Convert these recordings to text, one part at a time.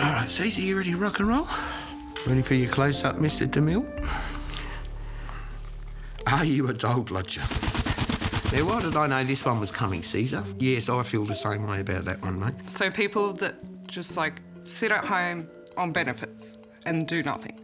All right, Cece, you ready to rock and roll? Ready for your close-up, Mr. DeMille? Are you a Dole Bludger? Now, why did I know this one was coming, Caesar? Yes, I feel the same way about that one, mate. So people that just, sit at home on benefits and do nothing.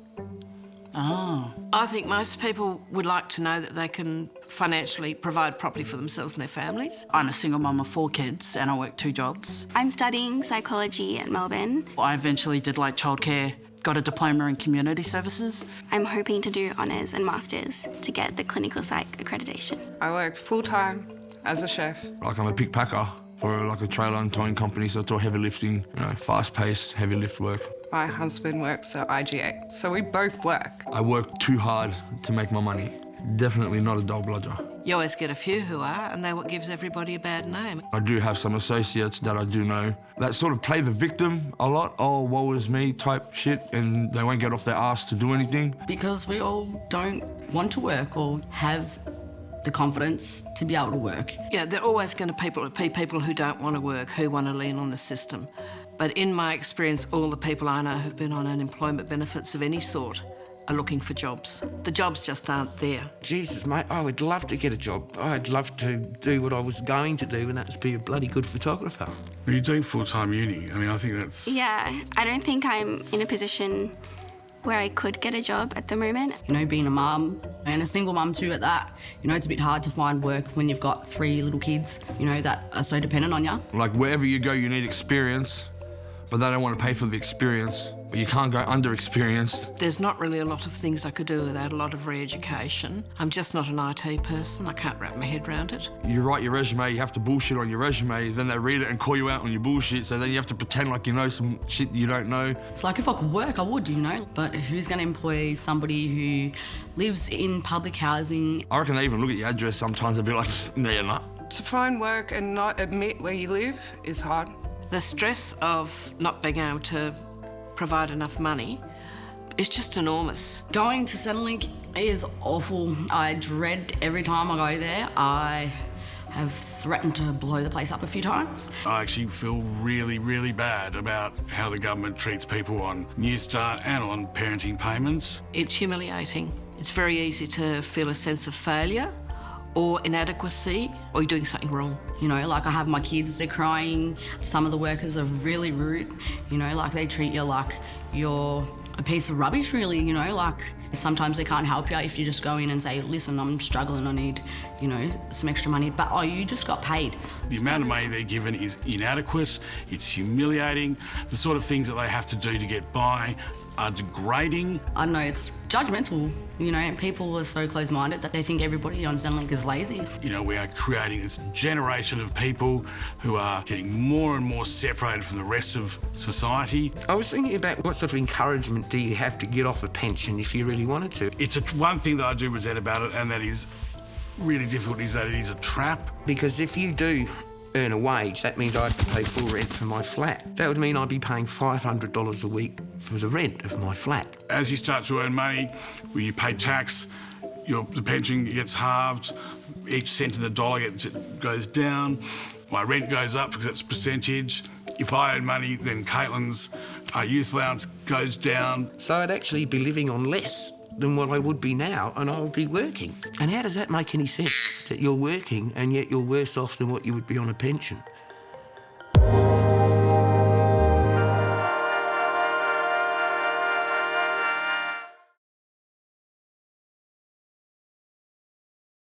Oh. I think most people would like to know that they can financially provide properly for themselves and their families. I'm a single mum of 4 kids and I work 2 jobs. I'm studying psychology at Melbourne. I eventually did childcare, got a diploma in community services. I'm hoping to do honours and masters to get the clinical psych accreditation. I work full-time as a chef. I'm a pick packer for a trailer and towing company, so it's all heavy lifting, fast-paced, heavy lift work. My husband works at IGA, so we both work. I work too hard to make my money. Definitely not a Dole Bludger. You always get a few who are, and they're what gives everybody a bad name. I do have some associates that I do know that sort of play the victim a lot. Oh, woe is me type shit, and they won't get off their ass to do anything. Because we all don't want to work or have the confidence to be able to work. Yeah, there are always going to be people who don't want to work, who want to lean on the system. But in my experience, all the people I know who've been on unemployment benefits of any sort are looking for jobs. The jobs just aren't there. Jesus, mate, I would love to get a job. I'd love to do what I was going to do, and that's be a bloody good photographer. Well, you're doing full-time uni. I think that's... Yeah, I don't think I'm in a position where I could get a job at the moment. Being a mum, and a single mum too at that, it's a bit hard to find work when you've got 3 little kids, that are so dependent on you. Wherever you go, you need experience, but they don't want to pay for the experience. But you can't go under-experienced. There's not really a lot of things I could do without a lot of re-education. I'm just not an IT person. I can't wrap my head around it. You write your resume, you have to bullshit on your resume, then they read it and call you out on your bullshit, so then you have to pretend like you know some shit you don't know. It's if I could work, I would, But who's going to employ somebody who lives in public housing? I reckon they even look at your address sometimes and be like, no, you're not. To find work and not admit where you live is hard. The stress of not being able to provide enough money is just enormous. Going to Centrelink is awful. I dread every time I go there. I have threatened to blow the place up a few times. I actually feel really, really bad about how the government treats people on New Start and on parenting payments. It's humiliating. It's very easy to feel a sense of failure or inadequacy, or you're doing something wrong. I have my kids, they're crying. Some of the workers are really rude, they treat you like you're a piece of rubbish, really, sometimes they can't help you if you just go in and say, listen, I'm struggling, I need, some extra money. But, oh, you just got paid. The amount of money they're given is inadequate, it's humiliating. The sort of things that they have to do to get by are degrading. I don't know, it's judgmental. People are so close-minded that they think everybody on Centrelink is lazy. We are creating this generation of people who are getting more and more separated from the rest of society. I was thinking about what sort of encouragement do you have to get off a pension if you really wanted to? It's one thing that I do resent about it, and that is really difficult, is that it is a trap. Because if you do earn a wage, that means I have to pay full rent for my flat. That would mean I'd be paying $500 a week for the rent of my flat. As you start to earn money, when you pay tax, the pension gets halved, each cent of the dollar goes down, my rent goes up because it's a percentage. If I earn money, then Caitlin's youth allowance goes down. So I'd actually be living on less than what I would be now, and I would be working. And how does that make any sense, that you're working and yet you're worse off than what you would be on a pension?